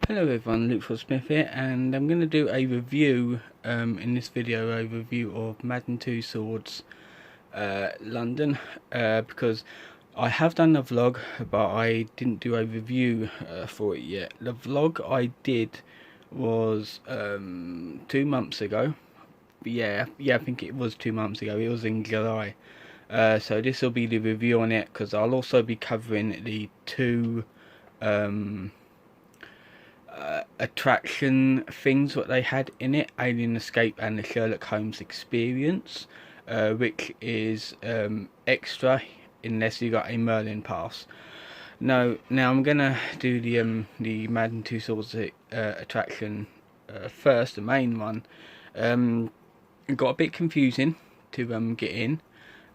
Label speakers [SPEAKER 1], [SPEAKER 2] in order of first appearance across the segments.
[SPEAKER 1] Hello everyone, Luke Smith here, and I'm going to do a review in this video, a review of Madden Tussauds London, because I have done a vlog, but I didn't do a review for it yet. The vlog I did was 2 months ago. Yeah, I think it was 2 months ago. It was in July. So this will be the review on it, because I'll also be covering the two attraction things what they had in it, Alien Escape and the Sherlock Holmes Experience, which is extra unless you got a Merlin pass. Now I'm gonna do the Madden Tussauds attraction first, the main one. It got a bit confusing to get in.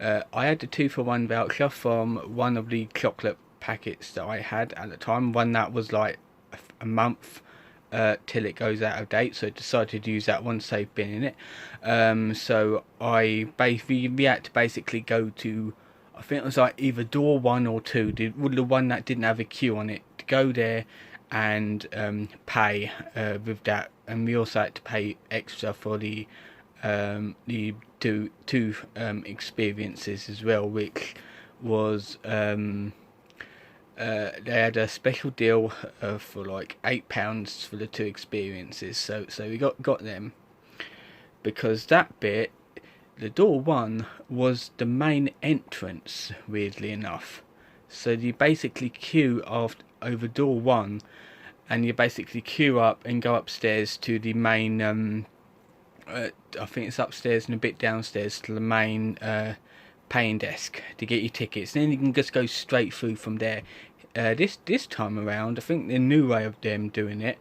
[SPEAKER 1] I had the 2-for-1 voucher from one of the chocolate packets that I had at the time, one that was like a month till it goes out of date, so I decided to use that one, save bin in it. So we had to basically go to, I think it was like either door 1 or 2, the one that didn't have a queue on it, to go there and pay with that, and we also had to pay extra for the two experiences as well, which was they had a special deal for like £8 for the 2 experiences, so we got them, because that bit, the door 1 was the main entrance, weirdly enough. So you basically queue over door 1, and you basically queue up and go upstairs to the main I think it's upstairs and a bit downstairs to the main paying desk to get your tickets, and then you can just go straight through from there. This time around, I think the new way of them doing it,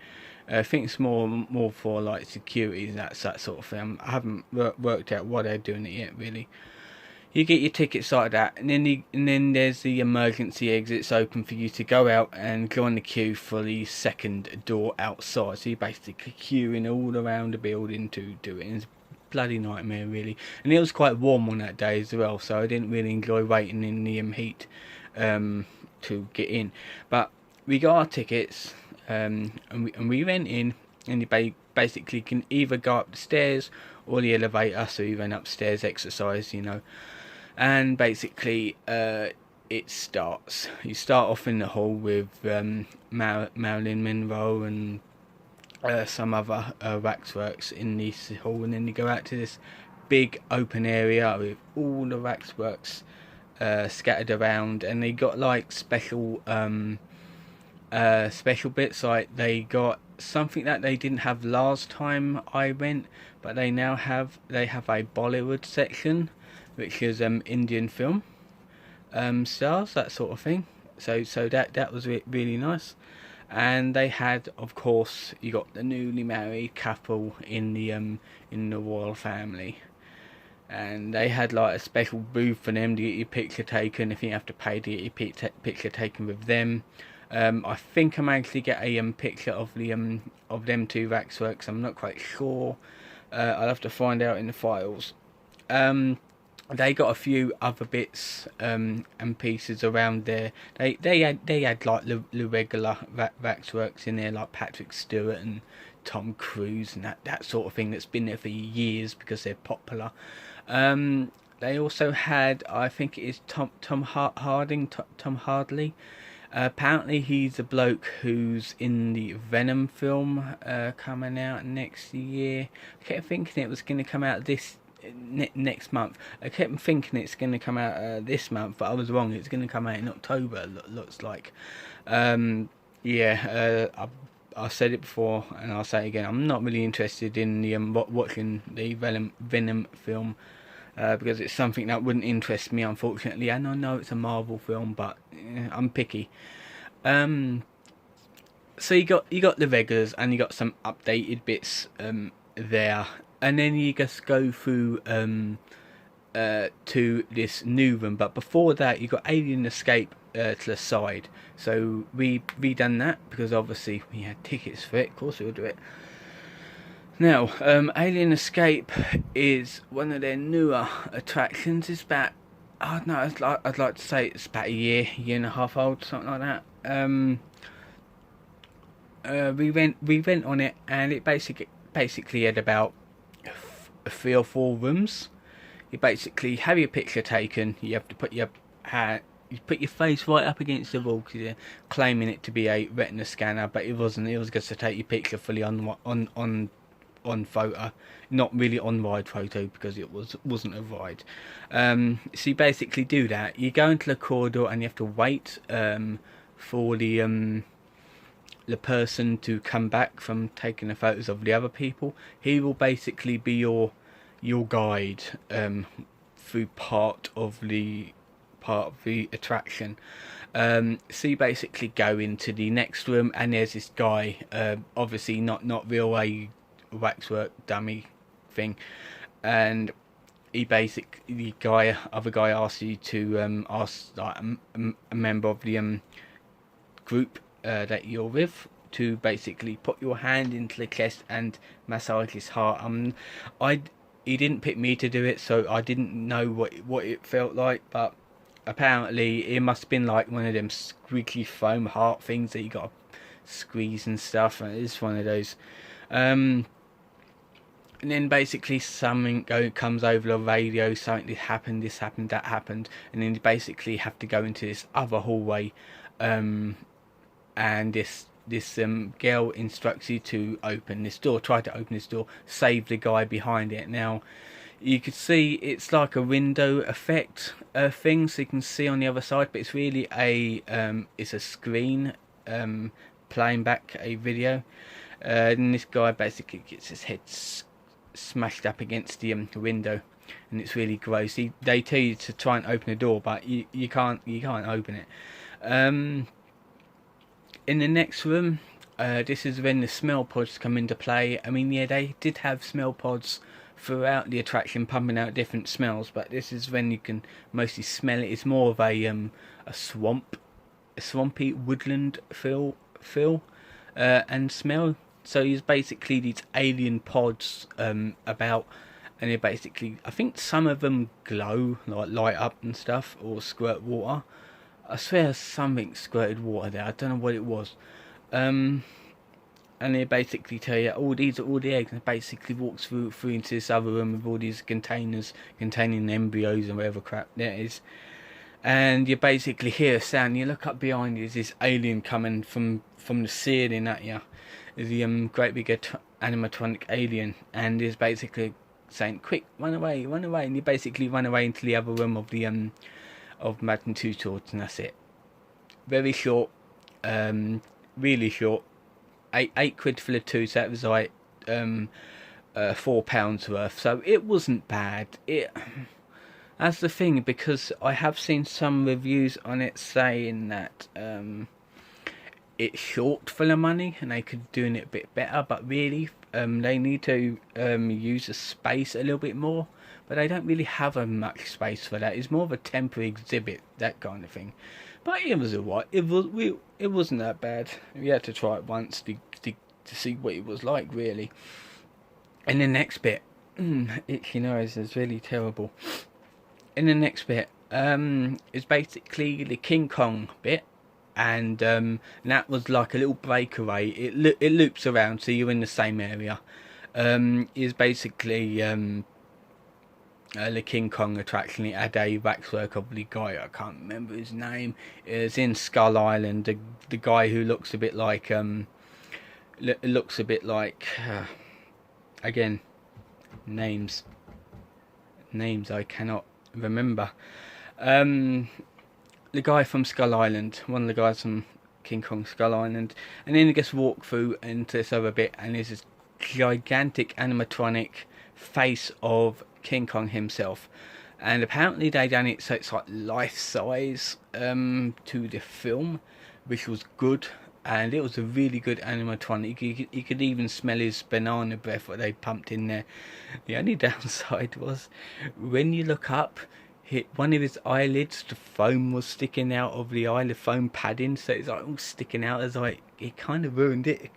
[SPEAKER 1] I think it's more for like security and that sort of thing. I haven't worked out why they're doing it yet, really. You get your tickets like that, and then there's the emergency exits open for you to go out and join the queue for the second door outside. So you basically queuing all around the building to do it. And it's a bloody nightmare, really. And it was quite warm on that day as well, so I didn't really enjoy waiting in the heat to get in. But we got our tickets, and we went in, and you basically can either go up the stairs or the elevator. So you went upstairs, exercise, and basically it starts. You start off in the hall with Marilyn Monroe and some other waxworks in this hall, and then you go out to this big open area with all the waxworks scattered around, and they got like special bits. Like they got something that they didn't have last time I went, but they now have. They have a Bollywood section, which is Indian film stars, that sort of thing. So that was really nice. And they had, of course, you got the newly married couple in the royal family, and they had like a special booth for them to get your picture taken. If you have to pay to get your picture taken with them. I think I managed to get a picture of them 2 waxworks. I'm not quite sure. I'll have to find out in the files. They got a few other bits and pieces around there. They had like the regular waxworks in there, like Patrick Stewart and Tom Cruise and that sort of thing, that's been there for years because they're popular. They also had, I think it is Tom Hardy. Apparently he's a bloke who's in the Venom film coming out next year. I kept thinking it was going to come out next month. I kept thinking it's going to come out this month, but I was wrong. It's going to come out in October, looks like. I said it before and I'll say it again, I'm not really interested in the watching the Venom film, because it's something that wouldn't interest me, unfortunately. And I know it's a Marvel film, but I'm picky. So you got the regulars, and you got some updated bits there, and then you just go through to this new room. But before that, you got Alien Escape to the side. So we done that because obviously we had tickets for it. Of course we'll do it. Now, Alien Escape is one of their newer attractions. It's about, I don't know, I'd like to say it's about a year and a half old, something like that. we went on it, and it basically had about 3 or 4 rooms. You basically have your picture taken. You have to put your you put your face right up against the wall because you're claiming it to be a retina scanner, but it wasn't. It was just to take your picture fully on photo, not really on wide photo because it wasn't a wide. So you basically do that. You go into the corridor and you have to wait for the person to come back from taking the photos of the other people. He will basically be your guide through part of the attraction. So you basically go into the next room, and there's this guy, obviously not real, a waxwork dummy thing, and the other guy asks you to ask like a member of the group that you're with to basically put your hand into the chest and massage his heart. He didn't pick me to do it, so I didn't know what it felt like, but apparently it must have been like one of them squeaky foam heart things that you got to squeeze and stuff, and it's one of those. And then basically something comes over the radio, something this happened, that happened, and then you basically have to go into this other hallway, and this girl instructs you to open this door, try to open this door, save the guy behind it. Now, you could see it's like a window effect thing, so you can see on the other side, but it's really it's a screen playing back a video. And this guy basically gets his head smashed up against the window, and it's really gross. They tell you to try and open the door, but you can't open it. In the next room, this is when the smell pods come into play. I mean, yeah, they did have smell pods throughout the attraction, pumping out different smells, but this is when you can mostly smell it. It's more of a swampy woodland feel and smell. So there's basically these alien pods about, and they basically, I think some of them glow, like light up and stuff, or squirt water. I swear something squirted water there. I don't know what it was. And they basically tell you, oh, these are all the eggs, and it basically walks through into this other room with all these containers containing embryos and whatever crap there is. And you basically hear a sound. You look up behind you, there's this alien coming from the ceiling at you. There's the great big animatronic alien, and is basically saying, "Quick, run away!" And you basically run away into the other room of the of Madden Tussauds, and that's it. Very short, really short. £8 for the two, so that was like £4 worth. So it wasn't bad. That's the thing, because I have seen some reviews on it saying that it's short for the money and they could do it a bit better, but really they need to use the space a little bit more, but they don't really have much space for that. It's more of a temporary exhibit, that kind of thing. But it was alright. It wasn't that bad. We had to try it once to see what it was like, really. And the next bit, itchy nose is really terrible. In the next bit, is basically the King Kong bit, and that was like a little breakaway. It loops around, so you're in the same area. Is basically the King Kong attraction. It had a waxwork of the guy, I can't remember his name. It's in Skull Island. The guy who looks a bit like again, names I cannot remember. The guy from Skull Island, one of the guys from King Kong Skull Island, and then he gets walked through into this other bit, and there's this gigantic animatronic face of King Kong himself, and apparently they done it so it's like life size to the film, which was good. And it was a really good animatronic. You could even smell his banana breath that they pumped in there. The only downside was when you look up, one of his eyelids, the foam was sticking out of the eye, the foam padding, so it's like all sticking out. It's like, it kind of ruined it.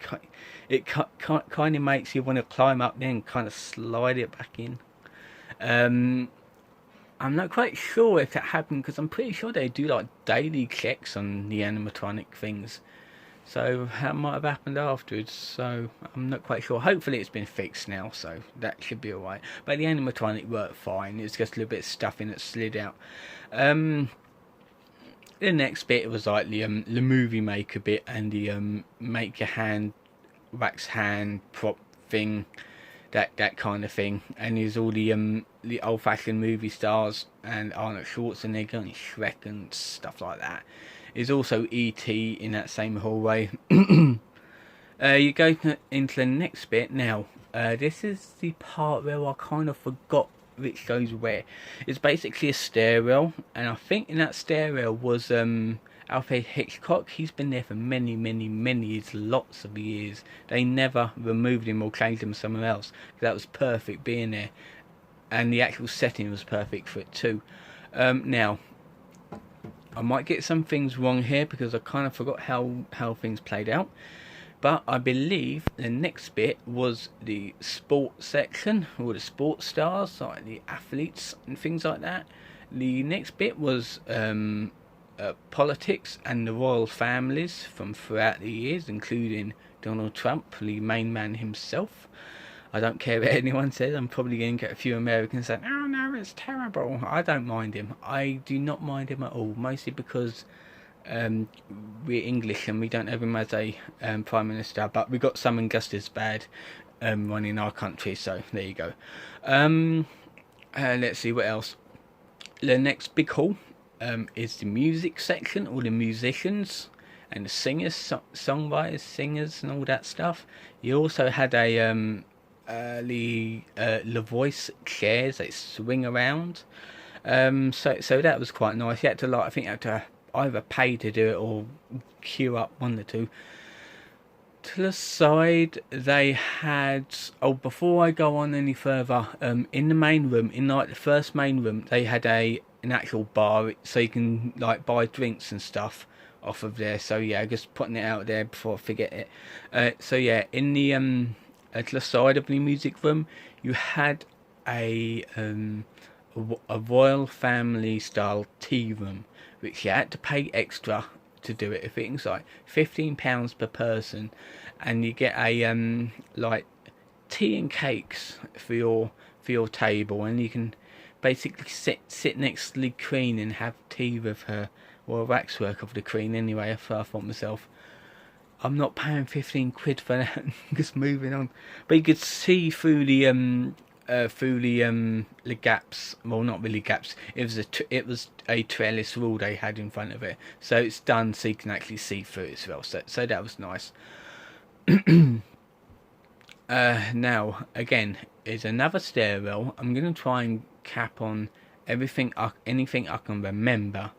[SPEAKER 1] It kind of makes you want to climb up there and kind of slide it back in. I'm not quite sure if that happened, because I'm pretty sure they do like daily checks on the animatronic things. So that might have happened afterwards, so I'm not quite sure. Hopefully it's been fixed now, so that should be alright. But the animatronic worked fine, it's just a little bit of stuffing that slid out. The next bit was like the movie maker bit and the make your hand, wax hand prop thing, that kind of thing. And there's all the old fashioned movie stars and Arnold Schwarzenegger and Shrek and stuff like that. There's also E.T. in that same hallway. You go into the next bit now. This is the part where I kind of forgot which goes where. It's basically a stairwell, and I think in that stairwell was Alfred Hitchcock. He's been there for many years, lots of years. They never removed him or changed him somewhere else. That was perfect being there, and the actual setting was perfect for it too. Now, I might get some things wrong here because I kind of forgot how things played out. But I believe the next bit was the sports section, or the sports stars, like the athletes and things like that. The next bit was politics and the royal families from throughout the years, including Donald Trump, the main man himself. I don't care what anyone says. I'm probably going to get a few Americans saying, "Oh no, it's terrible." I don't mind him. I do not mind him at all. Mostly because we're English and we don't have him as a Prime Minister. But we got someone just as bad running our country. So there you go. Let's see what else. The next big hall is the music section. All the musicians and the singers, songwriters, singers, and all that stuff. You also had a the voice chairs that swing around. So that was quite nice. You had to I think you had to either pay to do it or queue up, one of the two. To the side they had, before I go on any further, in the main room, in like the first main room, they had an actual bar, so you can like buy drinks and stuff off of there. So yeah, just putting it out there before I forget it. So yeah, in the to the side of the music room, you had a royal family style tea room, which you had to pay extra to do it. I think it's like £15 per person, and you get a like tea and cakes for your table, and you can basically sit next to the Queen and have tea with her, or waxwork of the Queen anyway. I thought myself, I'm not paying 15 quid for that. Just moving on. But you could see through the gaps. Well, not really gaps. It was a trellis wall they had in front of it, so it's done so you can actually see through it as well. So that was nice. Now again, is another stairwell. I'm gonna try and cap on anything I can remember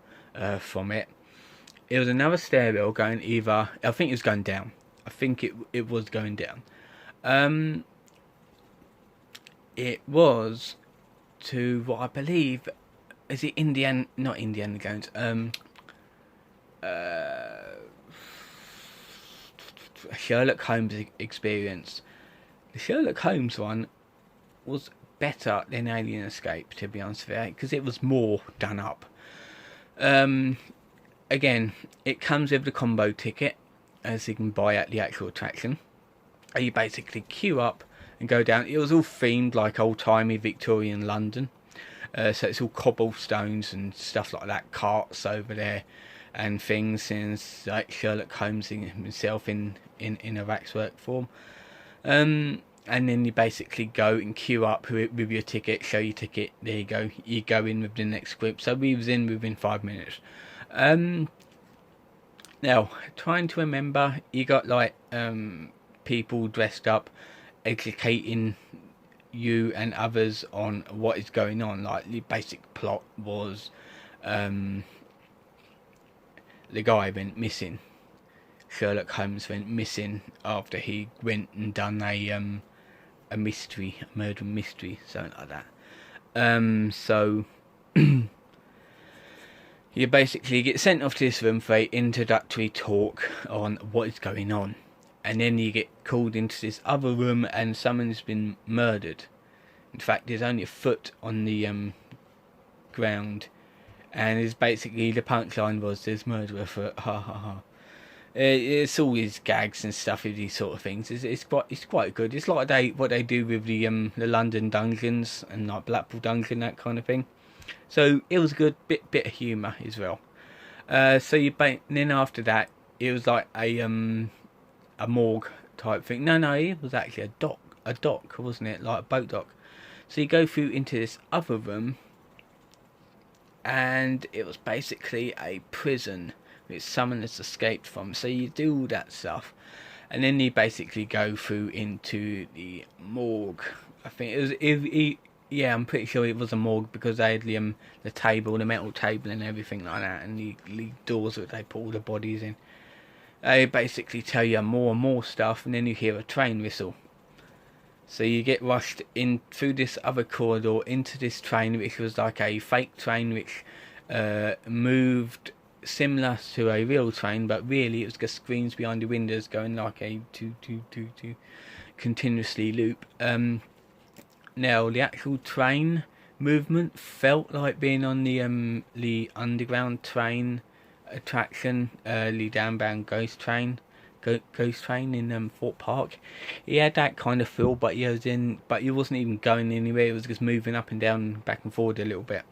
[SPEAKER 1] from it. It was another stairwell going either. I think it was going down. I think it was going down. It was to what I believe is it not Indiana Jones. Sherlock Holmes experience. The Sherlock Holmes one was better than Alien Escape, to be honest with you, because it was more done up. Again, it comes with the combo ticket, as you can buy at the actual attraction. And you basically queue up and go down. It was all themed like old-timey Victorian London. So it's all cobblestones and stuff like that, carts over there and things, and like Sherlock Holmes himself in a waxwork form. And then you basically go and queue up with your ticket, show your ticket, there you go. You go in with the next group. So we was in within 5 minutes. Now, trying to remember, you got like people dressed up, educating you and others on what is going on. Like the basic plot was the guy went missing. Sherlock Holmes went missing after he went and done a murder mystery, something like that. So you basically get sent off to this room for an introductory talk on what is going on, and then you get called into this other room and someone's been murdered. In fact, there's only a foot on the ground, and it's basically the punchline was there's murder afoot, ha ha ha. It's always gags and stuff with these sort of things. It's quite good. It's like what they do with the London dungeons and like Blackpool Dungeon, that kind of thing. So it was a good bit of humour as well. Then after that, it was like a morgue type thing. No, it was actually a dock, wasn't it? Like a boat dock. So you go through into this other room, and it was basically a prison which someone has escaped from. So you do all that stuff, and then you basically go through into the morgue. I think yeah, I'm pretty sure it was a morgue because they had the table, the metal table, and everything like that, and the doors that they put all the bodies in. They basically tell you more and more stuff, and then you hear a train whistle. So you get rushed in through this other corridor into this train, which was like a fake train, which moved similar to a real train, but really it was just screens behind the windows going like a two continuously loop. Now the actual train movement felt like being on the underground train attraction, the downbound ghost train in Fort Park. He had that kind of feel, but he wasn't even going anywhere. It was just moving up and down, back and forward a little bit,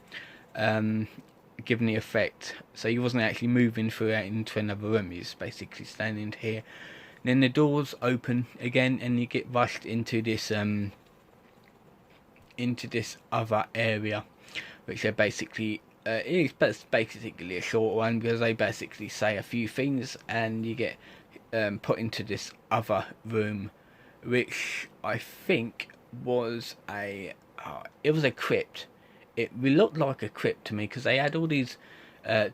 [SPEAKER 1] giving the effect. So he wasn't actually moving through out into another room. He was basically standing here. Then the doors open again, and you get rushed into this other area, which they basically it's basically a short one because they basically say a few things, and you get put into this other room, which I think was it was a crypt. It looked like a crypt to me because they had all these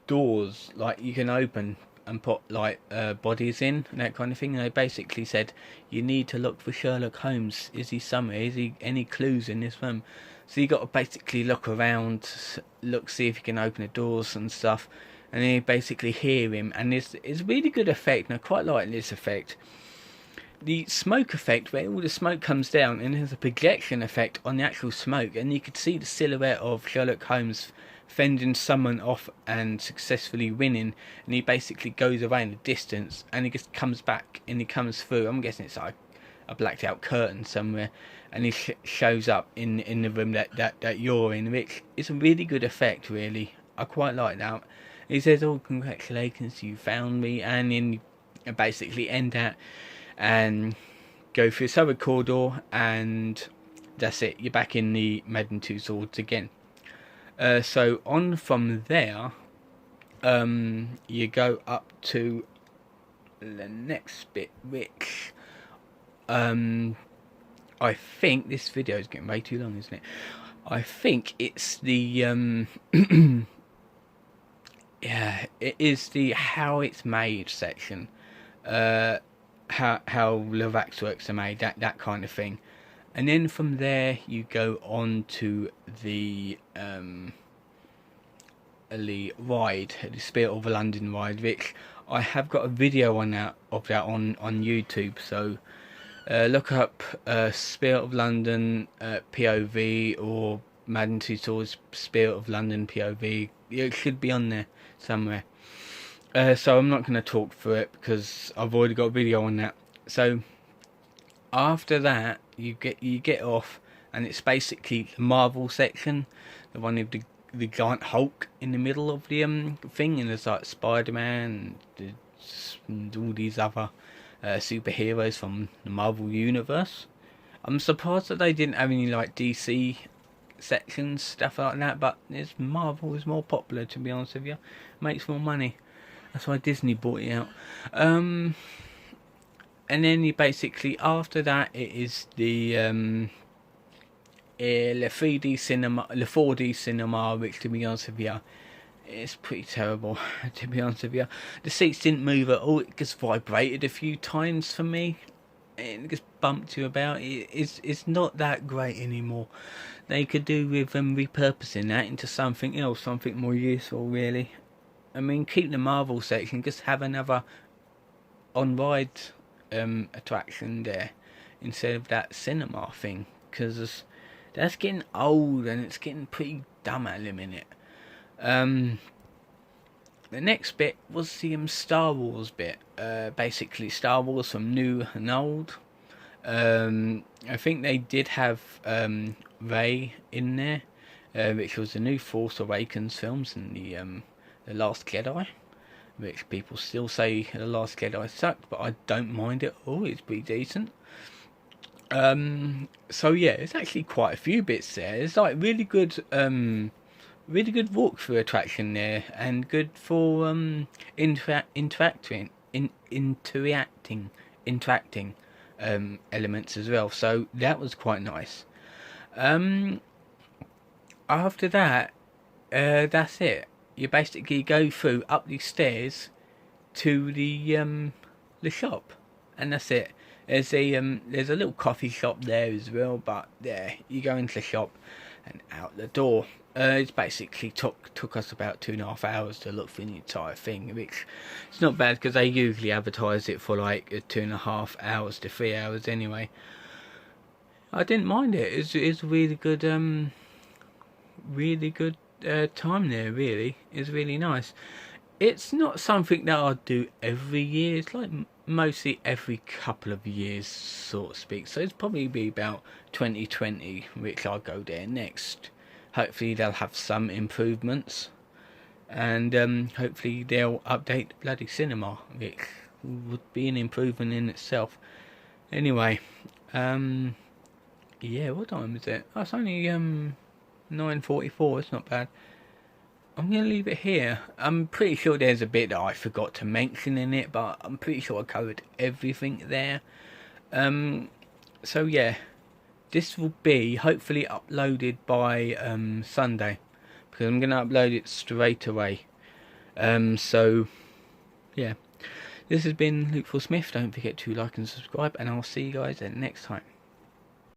[SPEAKER 1] doors like you can open and put like bodies in and that kind of thing. And they basically said you need to look for Sherlock Holmes. Is he somewhere? Is he any clues in this room? So you got to basically look around, see if you can open the doors and stuff, and then you basically hear him. And it's a really good effect, and I quite like this effect. The smoke effect, where all the smoke comes down, and there's a projection effect on the actual smoke, and you could see the silhouette of Sherlock Holmes fending someone off and successfully winning, and he basically goes away in the distance, and he just comes back, and he comes through. I'm guessing it's like a blacked out curtain somewhere, and he shows up in the room that you're in, which is a really good effect. Really, I quite like that. He says, "Oh, congratulations, you found me," and then basically end that and go through this other corridor, and that's it. You're back in the Madden Tussauds again. So on from there, you go up to the next bit, which I think this video is getting way too long, isn't it? I think it's the yeah, it is the how it's made section. How the waxworks are made, that kind of thing. And then from there you go on to the ride, the Spirit of London ride, which I have got a video on on YouTube. So look up Spirit of London POV or Madden Tussauds Spirit of London POV. It should be on there somewhere. So I'm not going to talk through it because I've already got a video on that. So after that, you get off, and it's basically the Marvel section, the one with the giant Hulk in the middle of the thing, and there's like Spider-Man and all these other superheroes from the Marvel universe. I'm surprised that they didn't have any like DC sections, stuff like that, but Marvel is more popular, to be honest with you. Makes more money. That's why Disney bought it out. And then you basically, after that, it is the 3D cinema, the 4D cinema, which, to be honest with you, it's pretty terrible. To be honest with you, the seats didn't move at all. It just vibrated a few times for me. It just bumped you about. It's not that great anymore. They could do with repurposing that into something else, something more useful, really. I mean, keep the Marvel section, just have another on-ride attraction there instead of that cinema thing, because that's getting old and it's getting pretty dumb at the minute. the next bit was the Star Wars bit. Basically Star Wars from new and old. I think they did have Rey in there, which was the new Force Awakens films and the Last Jedi, which people still say the Last Jedi sucked, but I don't mind it all. It's pretty decent. So yeah, it's actually quite a few bits there. It's like really good walkthrough attraction there, and good for interacting elements as well. So that was quite nice. After that, that's it. You basically go through up these stairs to the shop, and that's it. There's a little coffee shop there as well, but yeah, you go into the shop and out the door. It's basically took us about 2.5 hours to look through the entire thing, which it's not bad because they usually advertise it for like 2.5 hours to 3 hours anyway. I didn't mind it. It's really good time there. Really, it's really nice. It's not something that I do every year. It's like mostly every couple of years, sort of speak. So it's probably be about 2020, which I'll go there next. Hopefully they'll have some improvements, and hopefully they'll update the bloody cinema, which would be an improvement in itself. Anyway, yeah, what time is it? Oh, it's only 9:44. It's not bad. I'm going to leave it here. I'm pretty sure there's a bit that I forgot to mention in it, but I'm pretty sure I covered everything there. So yeah, this will be hopefully uploaded by Sunday, because I'm going to upload it straight away. So yeah, this has been Luke Smith. Don't forget to like and subscribe, and I'll see you guys next time.